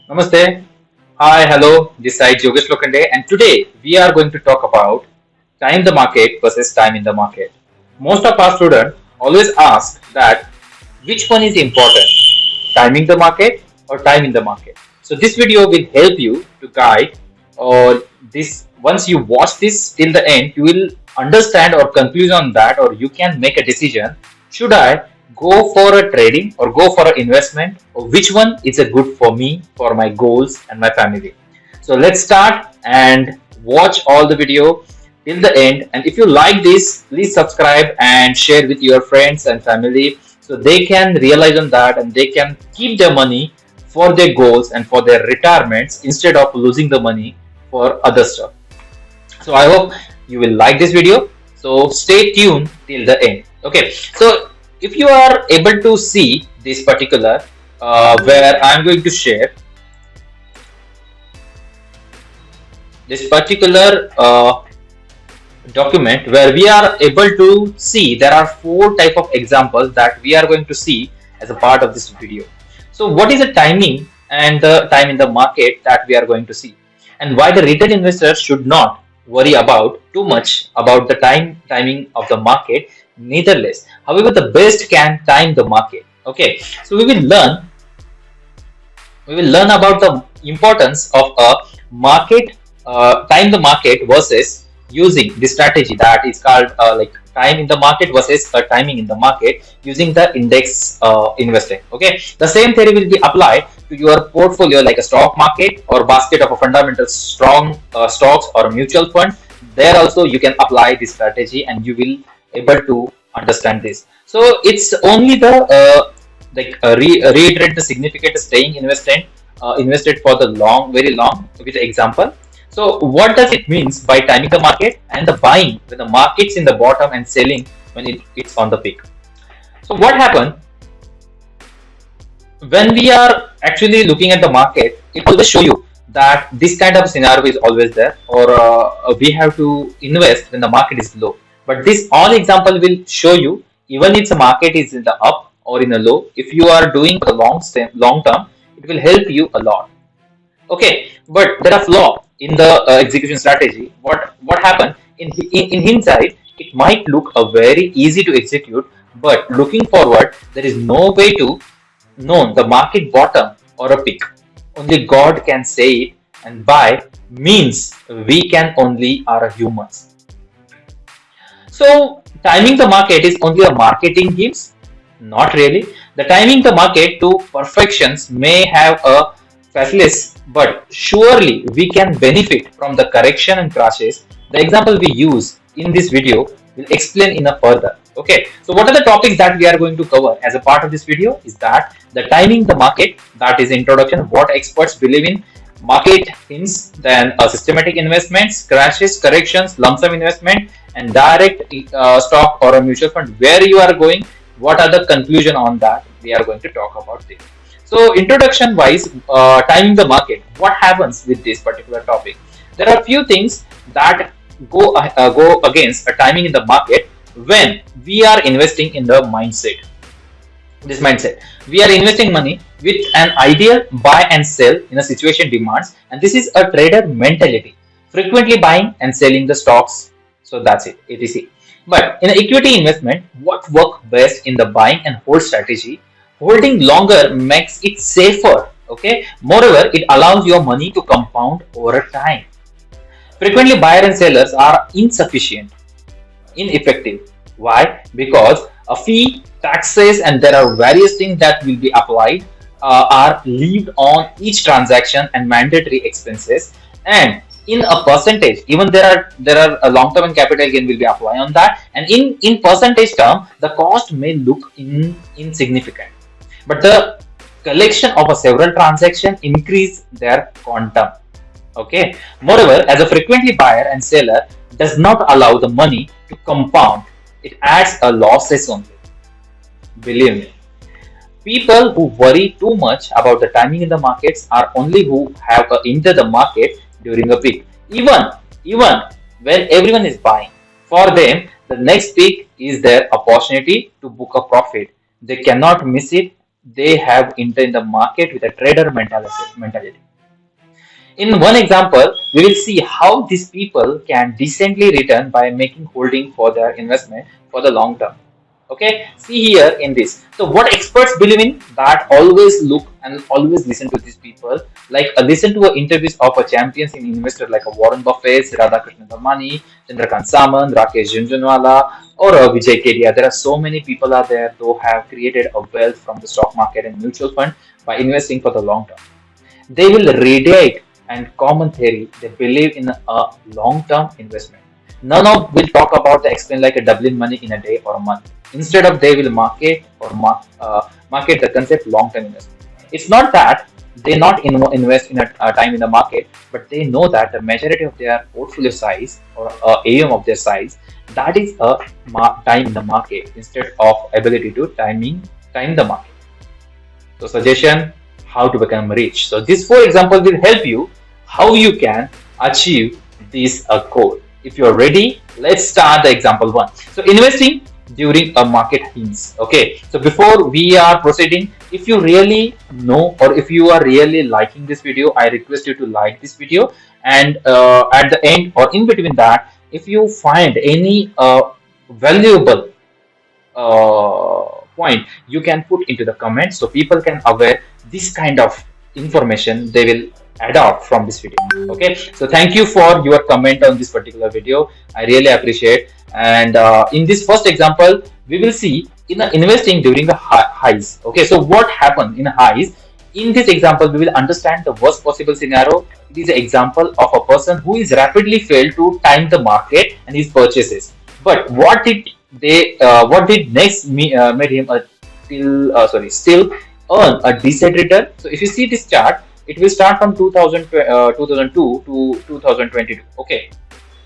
Namaste. Hi, hello. This is Yogesh Lokhande, and today we are going to talk about time the market versus time in the market. Most of our students always ask that which one is important, timing the market or time in the market. So this video will help you to guide or this once you watch this till the end, you will understand or conclude on that, or you can make a decision. Should I go for a trading or go for an investment, or which one is a good for me, for my goals and my family? So let's start and watch all the video till the end. And if you like this, please subscribe and share with your friends and family so they can realize on that and they can keep their money for their goals and for their retirements instead of losing the money for other stuff. So I hope you will like this video. So stay tuned till the end. Okay. So if you are able to see this particular where I'm going to share this particular document where we are able to see there are four type of examples that we are going to see as a part of this video. So what is the timing and the time in the market that we are going to see, and why the retail investors should not worry about too much about the timing of the market, neither less. However, the best can time the market. Okay, so we will learn about the importance of a market, time the market versus using the strategy that is called like time in the market versus timing in the market using the index investing. Okay, the same theory will be applied to your portfolio like a stock market or basket of a fundamental strong stocks or a mutual fund. There also you can apply this strategy and you will able to understand this. So it's only the reiterate the significant staying invested for the long, very long with the example. So what does it means by timing the market and the buying when the market's in the bottom and selling when it's on the peak? So what happened when we are actually looking at the market? It will show you that this kind of scenario is always there, or we have to invest when the market is low. But this all example will show you even if the market is in the up or in a low, if you are doing the long term, it will help you a lot. Okay, but there are flaw in the execution strategy. What happened in hindsight? It might look a very easy to execute, but looking forward, there is no way to know the market bottom or a peak. Only God can say it, and by means we can only are humans. So timing the market is only a marketing gives? Not really. The timing the market to perfections may have a facility, but surely we can benefit from the correction and crashes. The example we use in this video will explain in a further. Okay, so what are the topics that we are going to cover as a part of this video is that the timing the market, that is introduction, what experts believe in, market hints, then systematic investments, crashes, corrections, lump sum investment, and direct stock or a mutual fund, where you are going, what are the conclusion on that, we are going to talk about this. So introduction wise, timing the market, what happens with this particular topic? There are few things that go against a timing in the market when we are investing in the mindset. This mindset, we are investing money with an ideal buy and sell in a situation demands, and this is a trader mentality, frequently buying and selling the stocks. So that's it, etc. But in equity investment, what work best in the buying and hold strategy? Holding longer makes it safer. Okay, moreover, it allows your money to compound over time. Frequently buyer and sellers are insufficient, ineffective. Why? Because a fee, taxes, and there are various things that will be applied, are levied on each transaction, and mandatory expenses. And in a percentage, even there are a long term and capital gain will be applied on that. And in percentage term, the cost may look insignificant, but the collection of a several transaction increase their quantum. Okay. Moreover, as a frequently buyer and seller does not allow the money to compound, it adds a losses only. Believe me. People who worry too much about the timing in the markets are only who have entered the market during a peak. Even when everyone is buying, for them the next peak is their opportunity to book a profit. They cannot miss it. they have entered the market with a trader mentality. In one example, we will see how these people can decently return by making holding for their investment for the long term. Okay, see here in this. So, what experts believe in that always look and always listen to these people. Like listen to interviews of a champions in investor like a Warren Buffett, Radhakrishnan Damani, Chandrakant Samant, Rakesh Jhunjhunwala, or Vijay Kedia. There are so many people out there who have created a wealth from the stock market and mutual fund by investing for the long term. They will radiate and common theory. They believe in a long-term investment. None of will talk about the explain like a doubling money in a day or a month. Instead of they will market the concept long-term investment. It's not that they not invest in a time in the market, but they know that the majority of their portfolio size or AUM of their size that is a time in the market instead of ability to time the market. So suggestion how to become rich. So these four examples will help you how you can achieve this goal. If you are ready, let's start the example one. So investing during a market hints. Okay. So before we are proceeding, if you really know or if you are really liking this video, I request you to like this video. And at the end or in between that, if you find any valuable point you can put into the comments so people can aware this kind of information they will adopt from this video. Okay, so thank you for your comment on this particular video. I really appreciate. And in this first example we will see in the investing during the highs. Okay, so what happened in highs? In this example we will understand the worst possible scenario. It is an example of a person who is rapidly failed to time the market and his purchases. But what did next made him still earn a decent return. So if you see this chart, it will start from 2002 to 2022. Okay,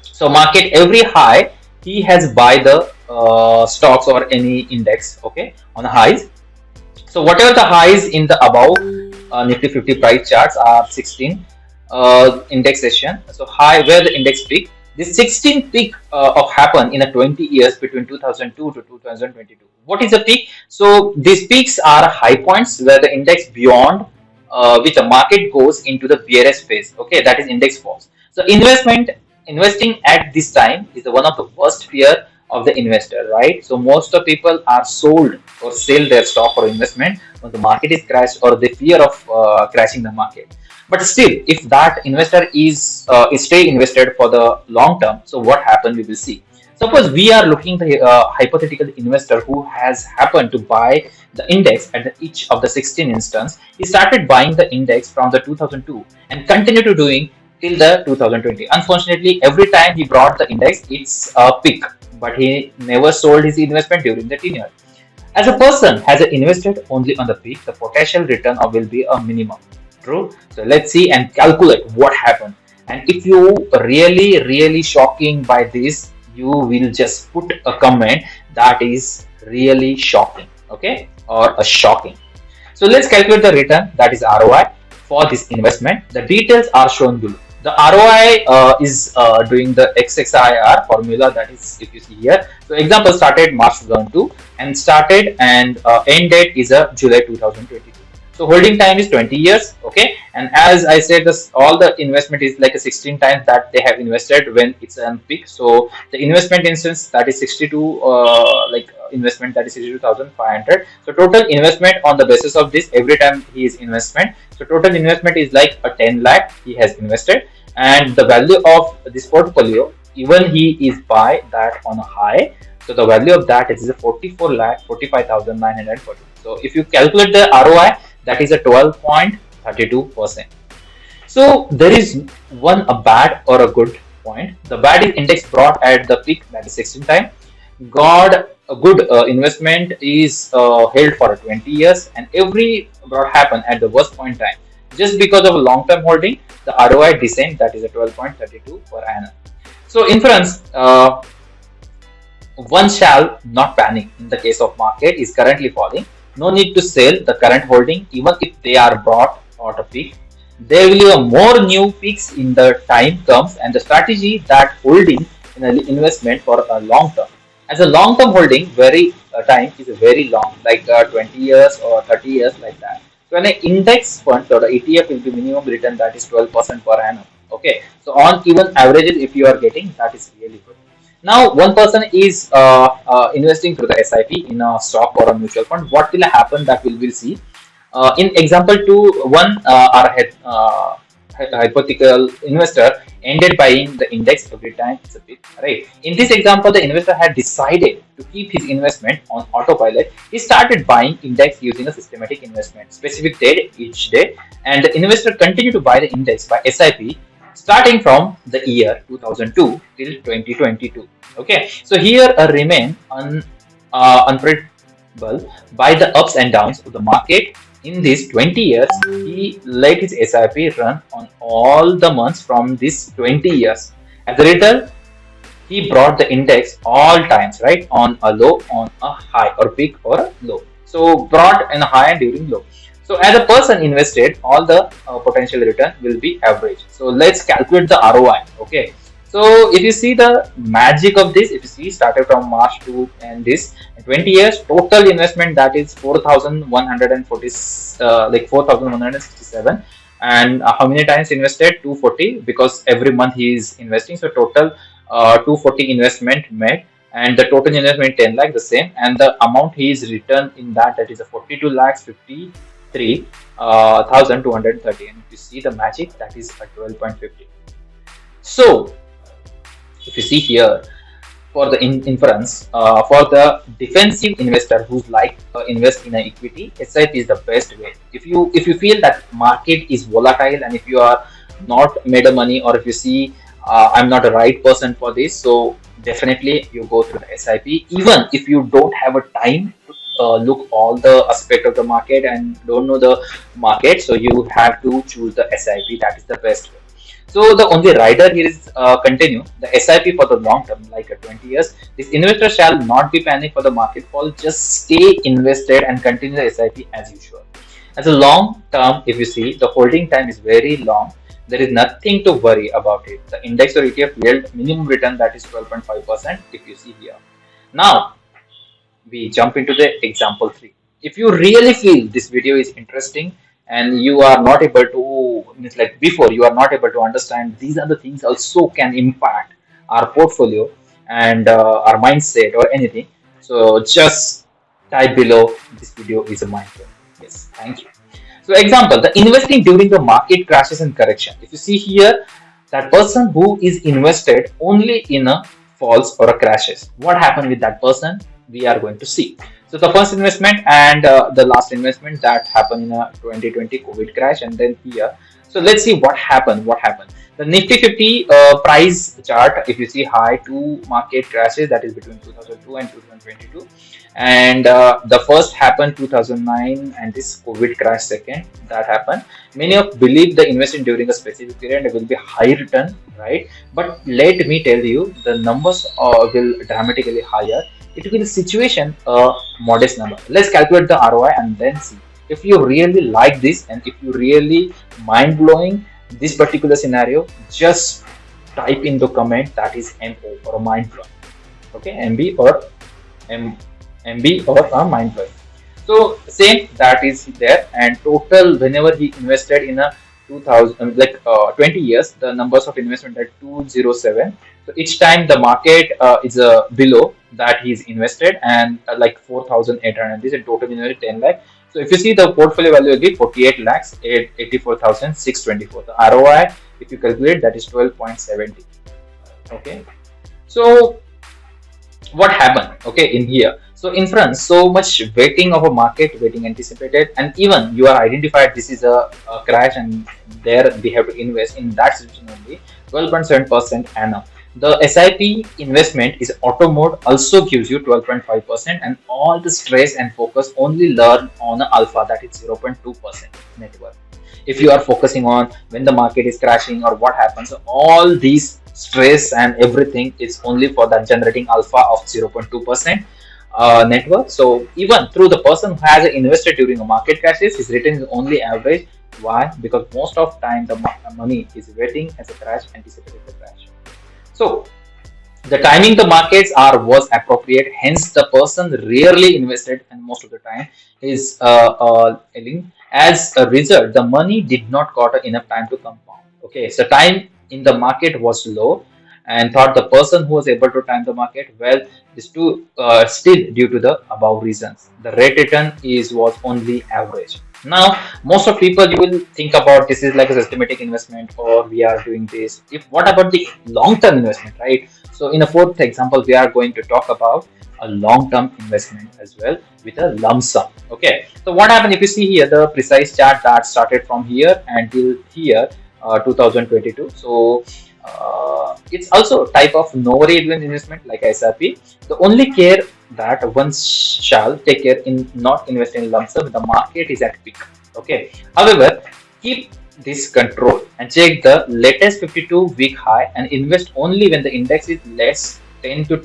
so market every high he has buy the stocks or any index. Okay, on the highs. So whatever the highs in the above Nifty 50 price charts are 16 indexation. So high where the index peak. This 16 peak of happened in a 20 years between 2002 to 2022. What is the peak? So these peaks are high points where the index beyond which the market goes into the bearish phase. Okay, that is index falls. So investing at this time is one of the worst fear of the investor, right? So most of people are sold or sell their stock or investment when the market is crashed or the fear of crashing the market. But still, if that investor is stay invested for the long term, so what happened we will see. Suppose we are looking the hypothetical investor who has happened to buy the index at each of the 16 instance. He started buying the index from the 2002 and continue to doing till the 2020. Unfortunately, every time he brought the index, it's a peak, but he never sold his investment during the tenure. As a person has invested only on the peak, the potential return will be a minimum. True. So let's see and calculate what happened. And if you really shocking by this, you will just put a comment that is really shocking. Okay, or a shocking. So let's calculate the return, that is ROI for this investment. The details are shown below. The ROI is doing the XXIR formula, that is if you see here. So example started March 2002 and started and end date is July 2022. So holding time is 20 years. Okay, and as I said, this all the investment is like a 16 times that they have invested when it's on peak. So the investment instance that is 62 investment that is 62,500. So total investment on the basis of this every time he is investment. So total investment is like a 10 lakh he has invested, and the value of this portfolio even he is buy that on a high. So the value of that is a 44 lakh 45,940. So if you calculate the ROI, that is a 12.32%. So there is one a bad or a good point. The bad is index brought at the peak, that is 16 time. God, a good investment is held for 20 years, and every brought happen at the worst point time. Just because of a long-term holding, the ROI descent, that is a 12.32 per annum. So inference, one shall not panic in the case of market is currently falling. No need to sell the current holding even if they are brought at a peak. There will be a more new peaks in the time comes, and the strategy that holding in an investment for a long term. As a long-term holding, very time is very long, like 20 years or 30 years, like that. So an index fund or the ETF will be minimum return that is 12% per annum. Okay, so on even averages, if you are getting, that is really good. Now, one person is investing through the SIP in a stock or a mutual fund. What will happen? That we will see. In example two, one our hypothetical investor ended buying the index every time it's a bit, right? In this example, the investor had decided to keep his investment on autopilot. He started buying index using a systematic investment, specific date each day, and the investor continued to buy the index by SIP starting from the year 2002 till 2022. Okay, so here remain unpredictable by the ups and downs of the market. In these 20 years, he let his SIP run on all the months from these 20 years. As a result, he brought the index all times, right? On a low, on a high, or peak or a low. So brought in a high and during low. So as a person invested, all the potential return will be average. So let's calculate the ROI. Okay. So if you see the magic of this, if you see started from March to and this 20 years total investment, that is 4,140, like 4,167, and how many times invested? 240, because every month he is investing. So total 240 investment made, and the total investment 10 lakh the same, and the amount he is returned in that, that is a 42 lakhs 53 1,230. And if you see the magic, that is a 12.50. So if you see here, for the inference, for the defensive investor who's like invest in an equity, SIP is the best way. If you feel that market is volatile, and if you are not made of money, or if you see I'm not the right person for this, so definitely you go through the SIP. Even if you don't have a time to look all the aspect of the market and don't know the market, so you have to choose the SIP. That is the best way. So the only rider here is continue the SIP for the long term, like 20 years. This investor shall not be panicked for the market fall. Just stay invested and continue the SIP as usual. As a long term, if you see, the holding time is very long. There is nothing to worry about it. The index or ETF yield minimum return, that is 12.5%. If you see here, now we jump into the example 3. If you really feel this video is interesting and you are not able to, means like before, you are not able to understand these are the things also can impact our portfolio and our mindset or anything, so just type below, this video is a mindset. Yes, thank you. So example, the investing during the market crashes and correction. If you see here, that person who is invested only in a falls or a crashes, what happened with that person, we are going to see. So the first investment and the last investment that happened in a 2020 COVID crash, and then here. So let's see what happened. What happened? The Nifty 50 price chart. If you see high two market crashes, that is between 2002 and 2022, and the first happened 2009, and this COVID crash second that happened. Many of believe the investing during a specific period will be high return, right? But let me tell you, the numbers will dramatically higher. It will situation a modest number. Let's calculate the ROI and then see. If you really like this and if you really mind blowing this particular scenario, just type in the comment, that is MO or mind blowing. Okay, MB or MB or mind blowing. So same that is there, and total whenever he invested in a 2000 like 20 years, the numbers of investment at 207. So each time the market is below that he's invested, and like 4,800, this is total investment 10 lakh. So if you see, the portfolio value will be 48 lakhs 84,624. The ROI, if you calculate, that is 12.70. Okay, so what happened, okay, in here? So inference, so much waiting of a market, waiting anticipated, and even you are identified this is a crash, and there we have to invest in that situation only. 12.7% annum. The SIP investment is auto mode, also gives you 12.5%, and all the stress and focus only learn on alpha, that is 0.2% net worth. If you are focusing on when the market is crashing or what happens, all these stress and everything is only for that generating alpha of 0.2% network. So even through the person who has invested during a market crashes, his return is only average. Why? Because most of time the money is waiting as a crash, anticipated the crash. So The timing the markets are was appropriate, hence the person rarely invested and most of the time is ailing. As a result, the money did not got enough time to compound. Okay, so time in the market was low, and thought the person who was able to time the market well is to still due to the above reasons the rate return is was only average. Now most of people you will think about this is like a systematic investment or we are doing this. If what about the long term investment, right? So in a fourth example, we are going to talk about a long-term investment as well with a lump sum. Okay. So what happened if you see here the precise chart that started from here until here, 2022. So it's also a type of no variable investment like SRP. The only care that one shall take care in not invest in lump sum when the market is at peak. Okay. However, keep this control and check the latest 52-week high and invest only when the index is less 10 to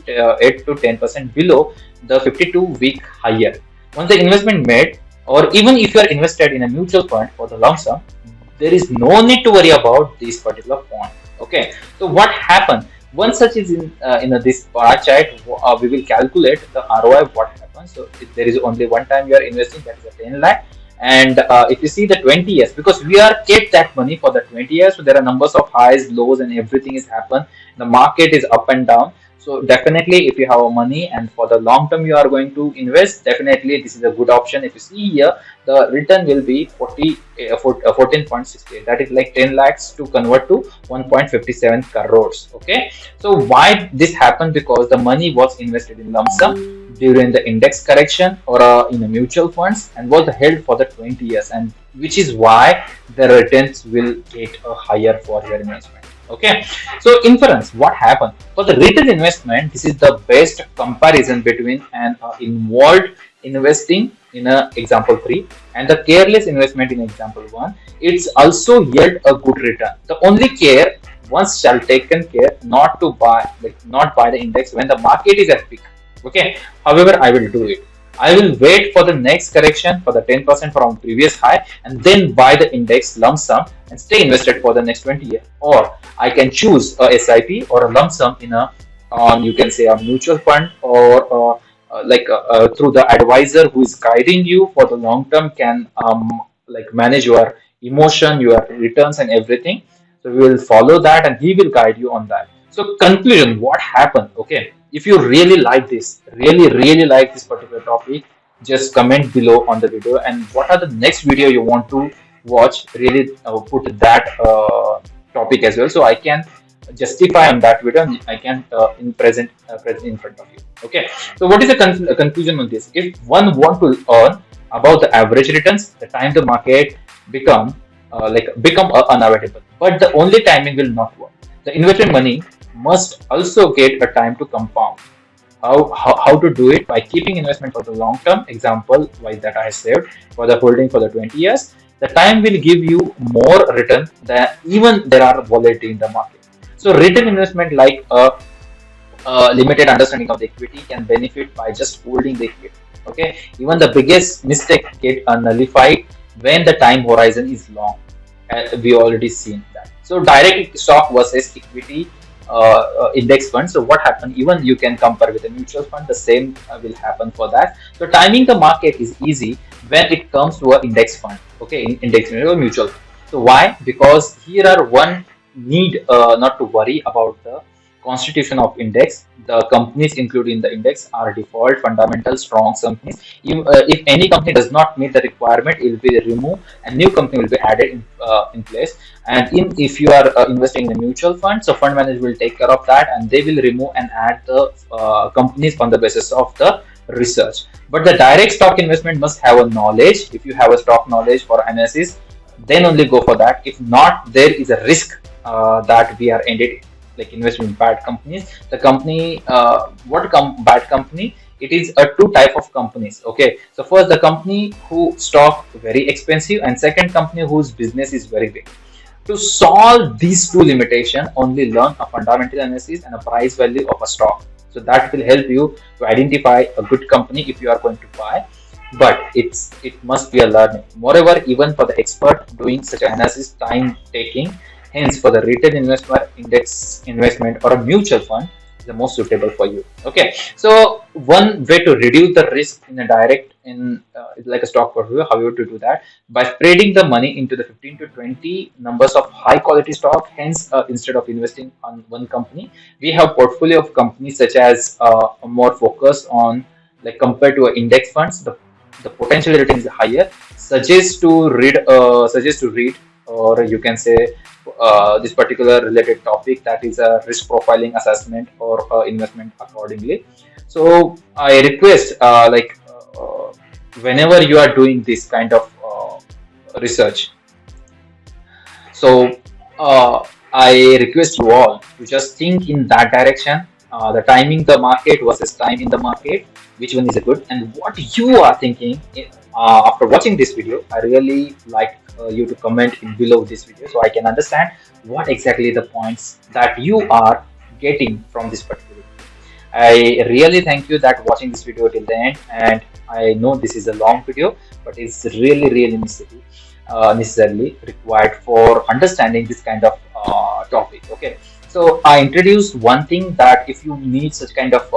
8 to 10% below the 52-week higher. Once the investment made, or even if you are invested in a mutual fund for the long term, there is no need to worry about this particular point. Okay, so what happened? Once such is in this bar chart, we will calculate the ROI. What happens? So if there is only one time you are investing, that is a 10 lakh. And if you see the 20 years, because we are kept that money for the 20 years, so there are numbers of highs, lows, and everything is happen. The market is up and down. So definitely, if you have money and for the long term you are going to invest, definitely this is a good option. If you see here, the return will be 14.68. That is like 10 lakhs to convert to 1.57 crores. Okay. So why this happened? Because the money was invested in lump sum during the index correction or in a mutual funds and was held for the 20 years, and which is why the returns will get a higher for your investment. Okay, so inference, what happened for the retail investment? This is the best comparison between an involved investing in a example 3 and the careless investment in example 1. It's also yield a good return. The only care once shall taken care not to buy, like not buy the index when the market is at peak. Okay, however, I will do it. I will wait for the next correction for the 10% from previous high and then buy the index lump sum and stay invested for the next 20 years. Or I can choose a SIP or a lump sum in a you can say a mutual fund or through the advisor who is guiding you for the long term can like manage your emotion, your returns and everything. So we will follow that and he will guide you on that. So conclusion, what happened? Okay, if you really like this, really like this particular topic, just comment below on the video and what are the next video you want to watch. Really put that topic as well, so I can justify on that video and I can present in front of you. Okay, so what is the conclusion on this? If one want to earn about the average returns, the time the market become unavoidable, but the only timing will not work. The invested money must also get a time to compound. How to do it? By keeping investment for the long term, example why that I saved for the holding for the 20 years. The time will give you more return than even there are volatility in the market. So return investment like a limited understanding of the equity can benefit by just holding the equity. Okay, even the biggest mistake get nullified when the time horizon is long. We already seen that. So direct stock versus equity index fund. So what happened? Even you can compare with a mutual fund. The same will happen for that. So timing the market is easy when it comes to an index fund. Okay, index fund or mutual fund. So why? Because here are one need not to worry about the constitution of index. The companies included in the index are default, fundamental, strong companies. If any company does not meet the requirement, it will be removed and new company will be added in place. And if you are investing in a mutual fund, so fund manager will take care of that and they will remove and add the companies on the basis of the research. But the direct stock investment must have a knowledge. If you have a stock knowledge for analysis, then only go for that. If not, there is a risk that we are ended like investing in bad companies. The company, bad company? It is a two type of companies. Okay, so first the company who stock very expensive, and second company whose business is very big. To solve these two limitations, only learn a fundamental analysis and a price value of a stock. So that will help you to identify a good company if you are going to buy. But it must be a learning. Moreover, even for the expert doing such analysis, time taking. Hence, for the retail investment, index investment, or a mutual fund, the most suitable for you. Okay, so one way to reduce the risk in a direct in like a stock portfolio, how you to do that by spreading the money into the 15 to 20 numbers of high quality stock. Hence, instead of investing on one company, we have portfolio of companies such as a more focus on like compared to index funds. The potential return is higher. Suggest to read, or you can say this particular related topic, that is a risk profiling assessment or investment accordingly. So I request whenever you are doing this kind of research, so I request you all to just think in that direction. The timing the market versus time in the market, which one is a good, and what you are thinking after watching this video. I really like you to comment in below this video so I can understand what exactly the points that you are getting from this particular video. I really thank you that watching this video till the end, and I know this is a long video, but it's really necessarily required for understanding this kind of topic. Okay, so I introduced one thing, that if you need such kind of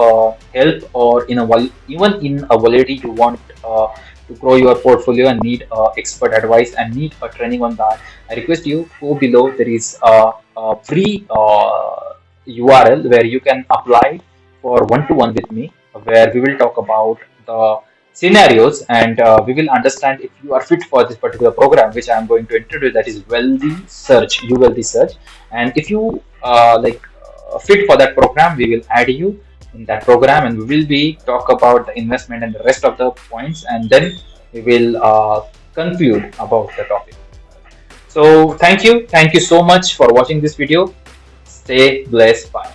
help, or even in a volatility you want to grow your portfolio and need expert advice and need a training on that, I request you go below. There is a free URL where you can apply for one-to-one with me, where we will talk about the scenarios, and we will understand if you are fit for this particular program which I am going to introduce, that is wealthy search, you wealthy search. And if you fit for that program, we will add you in that program, and we will be talk about the investment and the rest of the points, and then we will conclude about the topic. So thank you so much for watching this video. Stay blessed. Bye.